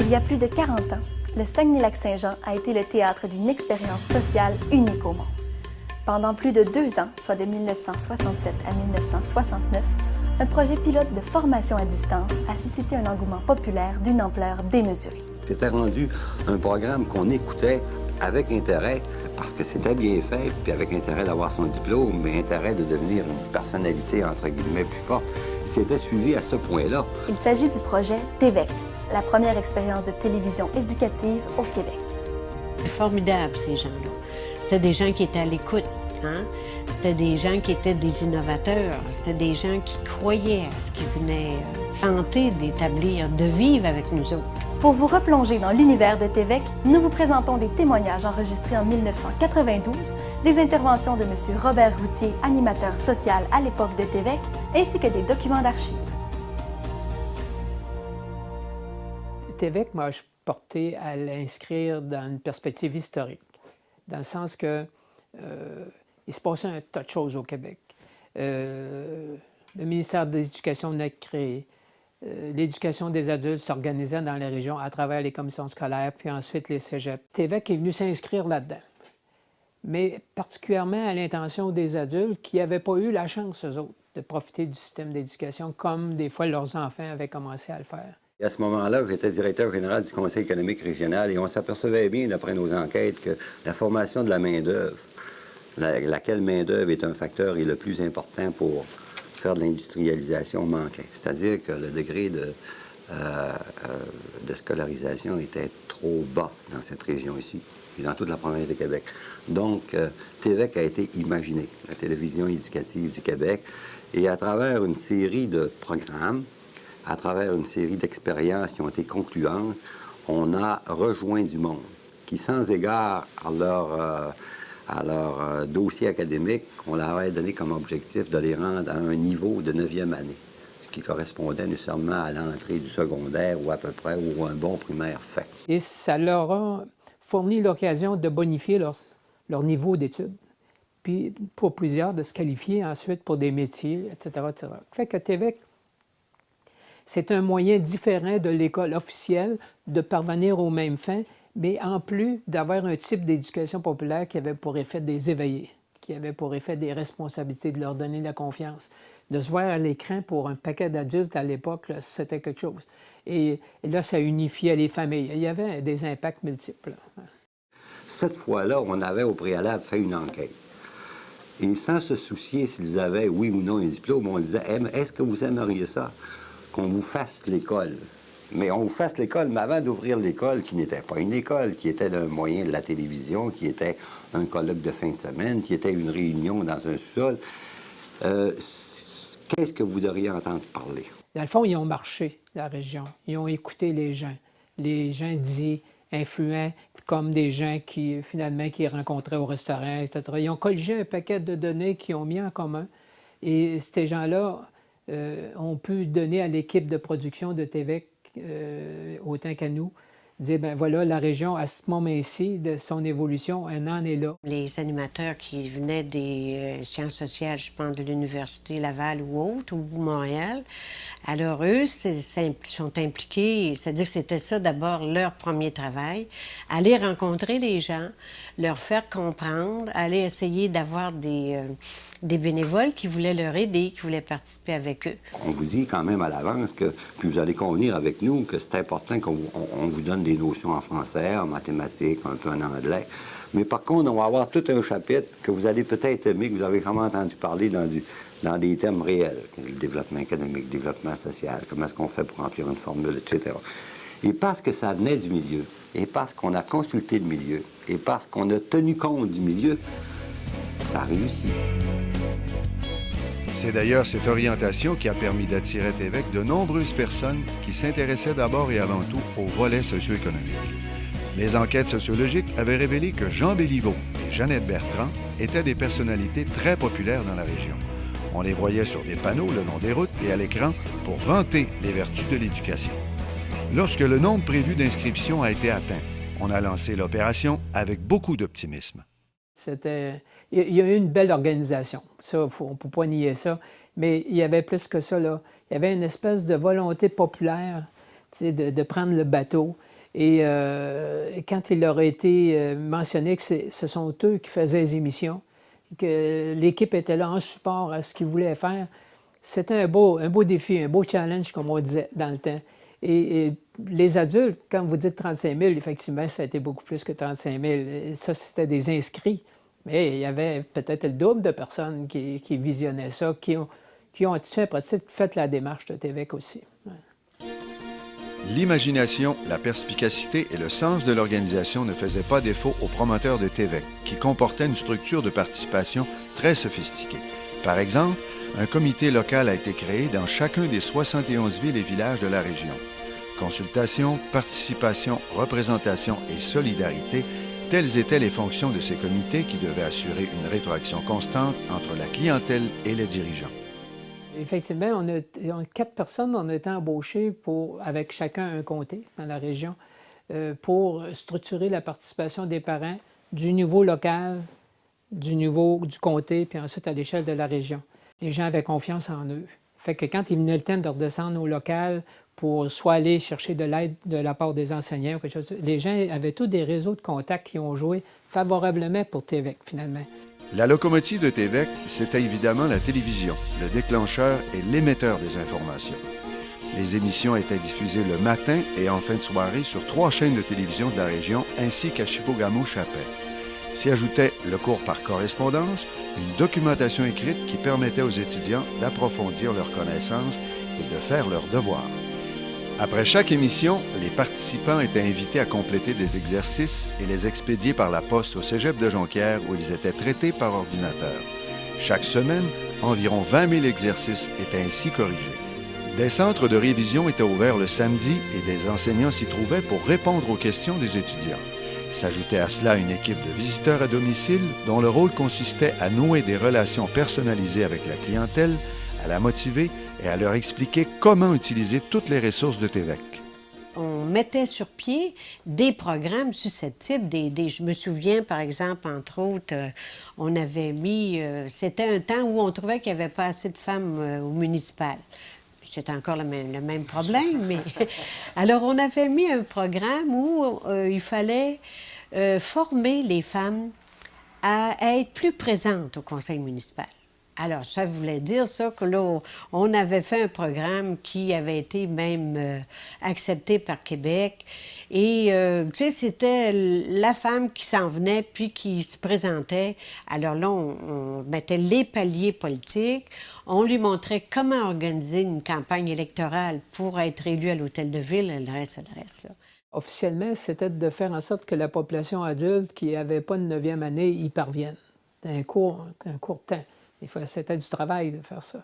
Il y a plus de 40 ans, le Saguenay-Lac-Saint-Jean a été le théâtre d'une expérience sociale unique au monde. Pendant plus de 2 ans, soit de 1967 à 1969, un projet pilote de formation à distance a suscité un engouement populaire d'une ampleur démesurée. C'était rendu un programme qu'on écoutait avec intérêt, parce que c'était bien fait, puis avec intérêt d'avoir son diplôme, mais intérêt de devenir une personnalité, entre guillemets, plus forte. C'était suivi à ce point-là. Il s'agit du projet TVEC, la première expérience de télévision éducative au Québec. Formidable, ces gens-là. C'était des gens qui étaient à l'écoute. Hein? C'était des gens qui étaient des innovateurs. C'était des gens qui croyaient à ce qu'ils venaient tenter d'établir, de vivre avec nous autres. Pour vous replonger dans l'univers de TVEC, nous vous présentons des témoignages enregistrés en 1992, des interventions de M. Robert Routier, animateur social à l'époque de TVEC, ainsi que des documents d'archives. TVEC m'a porté à l'inscrire dans une perspective historique, dans le sens que il se passait un tas de choses au Québec. Le ministère de l'Éducation venait de créer. L'éducation des adultes s'organisait dans les régions à travers les commissions scolaires, puis ensuite les cégeps. TVEC est venu s'inscrire là-dedans, mais particulièrement à l'intention des adultes qui n'avaient pas eu la chance, eux autres, de profiter du système d'éducation comme des fois leurs enfants avaient commencé à le faire. Et à ce moment-là, j'étais directeur général du Conseil économique régional et on s'apercevait bien, d'après nos enquêtes, que la formation de la main-d'œuvre, laquelle main-d'œuvre est un facteur et le plus important pour faire de l'industrialisation, manquait. C'est-à-dire que le degré de scolarisation était trop bas dans cette région ici et dans toute la province de Québec. Donc, TVEC a été imaginé, la télévision éducative du Québec, et à travers une série de programmes, à travers une série d'expériences qui ont été concluantes, on a rejoint du monde qui, sans égard à leur dossier académique, on leur avait donné comme objectif de les rendre à un niveau de 9e année, ce qui correspondait nécessairement à l'entrée du secondaire ou à peu près, ou un bon primaire fait. Et ça leur a fourni l'occasion de bonifier leur niveau d'études, puis pour plusieurs, de se qualifier ensuite pour des métiers, etc. etc. Fait que TVEC, c'est un moyen différent de l'école officielle de parvenir aux mêmes fins, mais en plus d'avoir un type d'éducation populaire qui avait pour effet de les éveiller, qui avait pour effet des responsabilités, de leur donner la confiance. De se voir à l'écran pour un paquet d'adultes à l'époque, c'était quelque chose. Et là, ça unifiait les familles. Il y avait des impacts multiples. Cette fois-là, on avait au préalable fait une enquête. Et sans se soucier s'ils avaient, oui ou non, un diplôme, on disait « Est-ce que vous aimeriez ça? Qu'on vous fasse l'école. » Mais on vous fasse l'école, mais avant d'ouvrir l'école, qui n'était pas une école, qui était un moyen de la télévision, qui était un colloque de fin de semaine, qui était une réunion dans un sous-sol, qu'est-ce que vous devriez entendre parler? Dans le fond, ils ont marché la région. Ils ont écouté les gens dits influents, comme des gens qui, finalement, qu'ils rencontraient au restaurant, etc. Ils ont colligé un paquet de données qu'ils ont mis en commun. Et ces gens-là ont pu donner à l'équipe de production de TVEC, autant qu'à nous, dire, ben voilà, la région, à ce moment-ci, de son évolution, on en est là. Les animateurs qui venaient des sciences sociales, je pense, de l'Université Laval ou autre, ou Montréal, alors eux sont impliqués, c'est-à-dire que c'était ça d'abord leur premier travail, aller rencontrer les gens, leur faire comprendre, aller essayer d'avoir des bénévoles qui voulaient leur aider, qui voulaient participer avec eux. On vous dit quand même à l'avance que, puis vous allez convenir avec nous, que c'est important qu'on vous donne des notions en français, en mathématiques, un peu en anglais. Mais par contre, on va avoir tout un chapitre que vous allez peut-être aimer, que vous avez vraiment entendu parler dans des thèmes réels. Le développement économique, le développement social, comment est-ce qu'on fait pour remplir une formule, etc. Et parce que ça venait du milieu, et parce qu'on a consulté le milieu, et parce qu'on a tenu compte du milieu, ça a réussi. C'est d'ailleurs cette orientation qui a permis d'attirer à TVEC de nombreuses personnes qui s'intéressaient d'abord et avant tout au volet socio-économique. Les enquêtes sociologiques avaient révélé que Jean Béliveau et Jeannette Bertrand étaient des personnalités très populaires dans la région. On les voyait sur des panneaux le long des routes et à l'écran pour vanter les vertus de l'éducation. Lorsque le nombre prévu d'inscriptions a été atteint, on a lancé l'opération avec beaucoup d'optimisme. Il y a eu une belle organisation, ça, on ne peut pas nier ça, mais il y avait plus que ça, là. Il y avait une espèce de volonté populaire, de prendre le bateau. Et quand il leur a été mentionné que ce sont eux qui faisaient les émissions, que l'équipe était là en support à ce qu'ils voulaient faire, c'était un beau défi, un beau challenge, comme on disait dans le temps. Et les adultes, quand vous dites 35 000, effectivement, ça a été beaucoup plus que 35 000. Et ça, c'était des inscrits. Mais il y avait peut-être le double de personnes qui visionnaient ça, qui ont fait la démarche de TVEC aussi. Ouais. L'imagination, la perspicacité et le sens de l'organisation ne faisaient pas défaut aux promoteurs de TVEC, qui comportait une structure de participation très sophistiquée. Par exemple, un comité local a été créé dans chacun des 71 villes et villages de la région. Consultation, participation, représentation et solidarité, telles étaient les fonctions de ces comités qui devaient assurer une rétroaction constante entre la clientèle et les dirigeants. Effectivement, on a 4 personnes, on a été embauchées avec chacun un comté dans la région pour structurer la participation des parents du niveau local, du niveau du comté, puis ensuite à l'échelle de la région. Les gens avaient confiance en eux. Fait que quand il venait le temps de redescendre au local pour soit aller chercher de l'aide de la part des enseignants ou quelque chose, les gens avaient tous des réseaux de contacts qui ont joué favorablement pour TVEC, finalement. La locomotive de TVEC, c'était évidemment la télévision, le déclencheur et l'émetteur des informations. Les émissions étaient diffusées le matin et en fin de soirée sur 3 chaînes de télévision de la région ainsi qu'à Chibougamau-Chapais. S'y ajoutait le cours par correspondance, une documentation écrite qui permettait aux étudiants d'approfondir leurs connaissances et de faire leurs devoirs. Après chaque émission, les participants étaient invités à compléter des exercices et les expédier par la poste au cégep de Jonquière où ils étaient traités par ordinateur. Chaque semaine, environ 20 000 exercices étaient ainsi corrigés. Des centres de révision étaient ouverts le samedi et des enseignants s'y trouvaient pour répondre aux questions des étudiants. S'ajoutait à cela une équipe de visiteurs à domicile dont le rôle consistait à nouer des relations personnalisées avec la clientèle, à la motiver et à leur expliquer comment utiliser toutes les ressources de TVEC. On mettait sur pied des programmes susceptibles. Je me souviens, par exemple, entre autres, on avait mis... c'était un temps où on trouvait qu'il n'y avait pas assez de femmes au municipal. C'est encore le même problème, mais... Alors, on avait mis un programme où il fallait former les femmes à être plus présentes au conseil municipal. Alors, ça voulait dire ça que là, on avait fait un programme qui avait été même accepté par Québec. Et, tu sais, c'était la femme qui s'en venait puis qui se présentait. Alors là, on mettait les paliers politiques. On lui montrait comment organiser une campagne électorale pour être élu à l'hôtel de ville. Le reste, là. Officiellement, c'était de faire en sorte que la population adulte qui n'avait pas de 9e année y parvienne. C'était un court temps. C'était du travail de faire ça.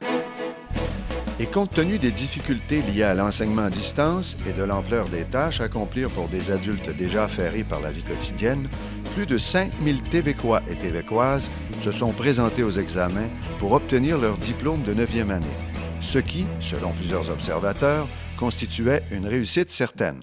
Et compte tenu des difficultés liées à l'enseignement à distance et de l'ampleur des tâches à accomplir pour des adultes déjà affairés par la vie quotidienne, plus de 5000 Tévécois et Tévécoises se sont présentés aux examens pour obtenir leur diplôme de 9e année, ce qui, selon plusieurs observateurs, constituait une réussite certaine.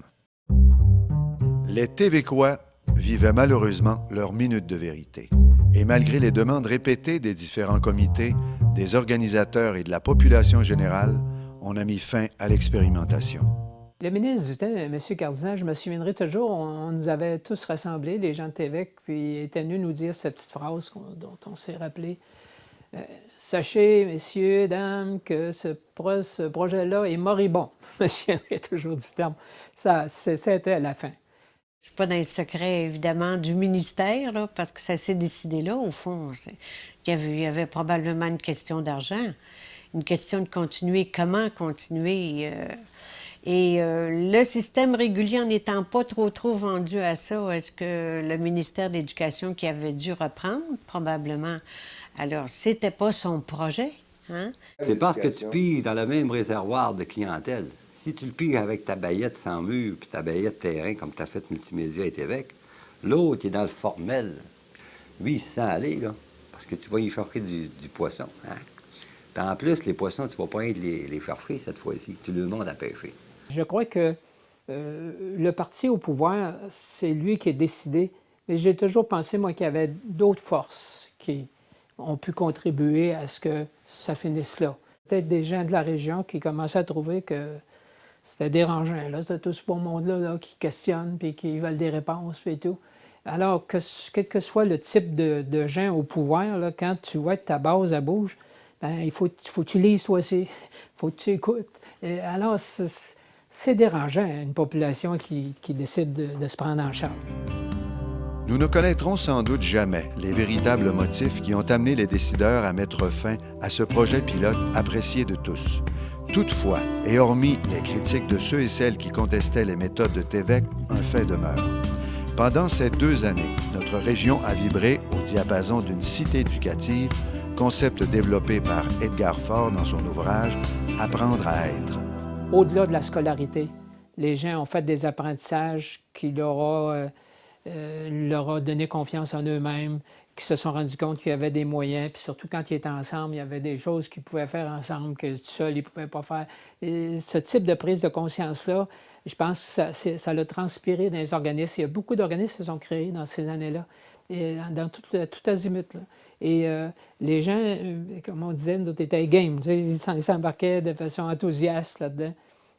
Les Tévécois vivaient malheureusement leur minute de vérité. Et malgré les demandes répétées des différents comités, des organisateurs et de la population générale, on a mis fin à l'expérimentation. Le ministre du temps, M. Cardinal, je me souviendrai toujours, on nous avait tous rassemblés, les gens de TVEC, puis il était venu nous dire cette petite phrase dont on s'est rappelé. Sachez, messieurs, dames, que ce projet-là est moribond. Je me souviendrai toujours du terme. C'était à la fin. Je ne suis pas dans le secret, évidemment, du ministère, là, parce que ça s'est décidé là, au fond. Il y avait probablement une question d'argent, une question de continuer. Comment continuer? Le système régulier en n'étant pas trop vendu à ça, est-ce que le ministère de l'Éducation qui avait dû reprendre? Probablement. Alors, c'était pas son projet, hein? C'est parce que tu pilles dans le même réservoir de clientèle. Si tu le pilles avec ta baillette sans mur puis ta baillette terrain, comme tu as fait Multimédia et TVEC, l'autre est dans le formel. Lui, il se sent aller, là, parce que tu vas y chercher du poisson. Hein? Puis en plus, les poissons, tu ne vas pas être les chercher cette fois-ci. Tu le demandes à pêcher. Je crois que le parti au pouvoir, c'est lui qui est décidé. Mais j'ai toujours pensé, moi, qu'il y avait d'autres forces qui ont pu contribuer à ce que ça finisse là. Peut-être des gens de la région qui commençaient à trouver que c'était dérangeant. Là, c'était tout ce beau monde-là là, qui questionne, puis qui veulent des réponses, puis tout. Alors, quel que soit le type de gens au pouvoir, là, quand tu vois que ta base, elle bouge, bien, il faut que tu lises toi aussi. Il faut que tu écoutes. Et alors, c'est dérangeant, une population qui décide de se prendre en charge. Nous ne connaîtrons sans doute jamais les véritables motifs qui ont amené les décideurs à mettre fin à ce projet pilote apprécié de tous. Toutefois, et hormis les critiques de ceux et celles qui contestaient les méthodes de TVEC, un fait demeure. Pendant ces 2 années, notre région a vibré au diapason d'une cité éducative, concept développé par Edgar Faure dans son ouvrage « Apprendre à être ». Au-delà de la scolarité, les gens ont fait des apprentissages qui leur a donné confiance en eux-mêmes, qui se sont rendus compte qu'il y avait des moyens, puis surtout quand ils étaient ensemble, il y avait des choses qu'ils pouvaient faire ensemble que tout seul, ils ne pouvaient pas faire. Et ce type de prise de conscience-là, je pense que ça l'a transpiré dans les organismes. Il y a beaucoup d'organismes qui se sont créés dans ces années-là, et dans tout azimut. Là. Et les gens, comme on disait, nous autres, étaient game. Tu sais, ils s'embarquaient de façon enthousiaste là-dedans.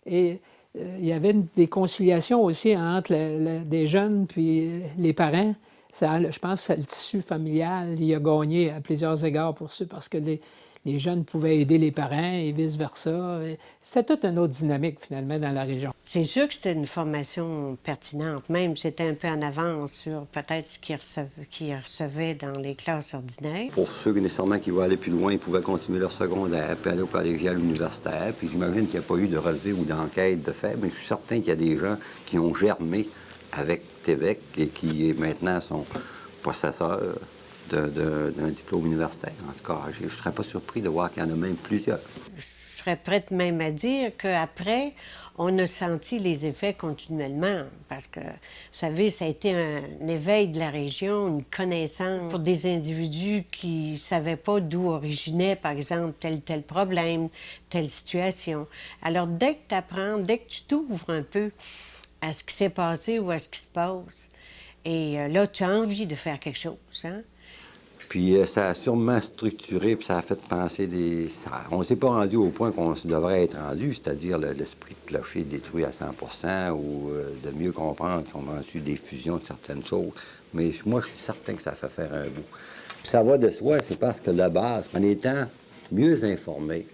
Et il y avait des conciliations aussi entre des jeunes puis les parents. Ça, je pense que le tissu familial, il a gagné à plusieurs égards pour ça, parce que les jeunes pouvaient aider les parents et vice-versa. C'était toute une autre dynamique, finalement, dans la région. C'est sûr que c'était une formation pertinente. Même, c'était un peu en avance sur peut-être ce qu'ils recevaient dans les classes ordinaires. Pour ceux nécessairement qui veulent aller plus loin, ils pouvaient continuer leur secondaire, puis aller au collégial universitaire. Puis j'imagine qu'il n'y a pas eu de relevé ou d'enquête de fait, mais je suis certain qu'il y a des gens qui ont germé avec TVEC et qui maintenant sont possesseurs d'un diplôme universitaire. En tout cas, je ne serais pas surpris de voir qu'il y en a même plusieurs. Je serais prête même à dire qu'après, on a senti les effets continuellement. Parce que, vous savez, ça a été un éveil de la région, une connaissance pour des individus qui ne savaient pas d'où originait, par exemple, tel problème, telle situation. Alors, dès que tu apprends, dès que tu t'ouvres un peu à ce qui s'est passé ou à ce qui se passe, et là, tu as envie de faire quelque chose, hein? Puis ça a sûrement structuré, puis ça a fait penser on ne s'est pas rendu au point qu'on devrait être rendu, c'est-à-dire l'esprit de clocher détruit à 100 ou de mieux comprendre qu'on a eu des fusions de certaines choses. Mais moi, je suis certain que ça fait faire un bout. Puis ça va de soi, c'est parce que la base, en étant mieux informé,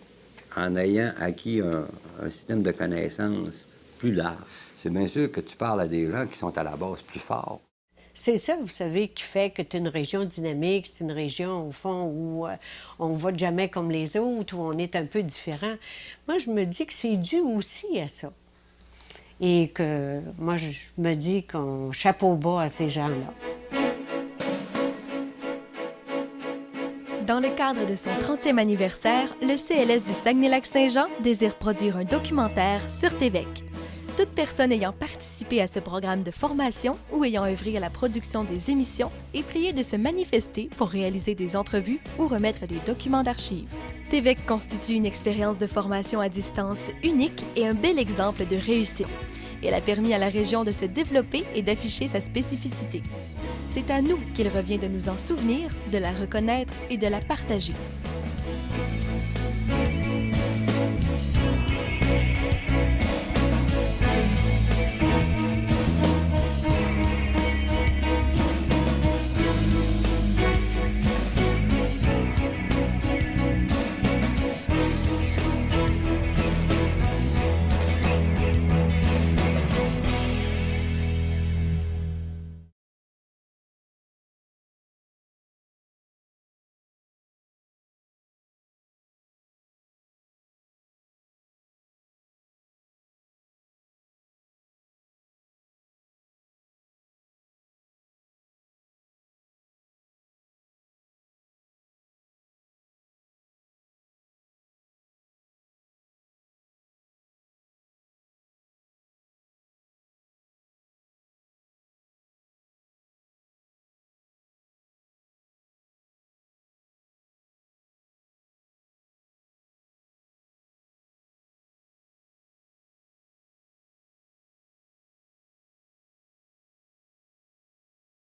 en ayant acquis un système de connaissances plus large, c'est bien sûr que tu parles à des gens qui sont à la base plus forts. C'est ça, vous savez, qui fait que tu es une région dynamique, c'est une région, au fond, où on ne vote jamais comme les autres, où on est un peu différent. Moi, je me dis que c'est dû aussi à ça. Et que moi, je me dis qu'on chapeau bas à ces gens-là. Dans le cadre de son 30e anniversaire, le CLS du Saguenay-Lac-Saint-Jean désire produire un documentaire sur TVEC. Toute personne ayant participé à ce programme de formation ou ayant œuvré à la production des émissions est priée de se manifester pour réaliser des entrevues ou remettre des documents d'archives. TVEC constitue une expérience de formation à distance unique et un bel exemple de réussite. Elle a permis à la région de se développer et d'afficher sa spécificité. C'est à nous qu'il revient de nous en souvenir, de la reconnaître et de la partager.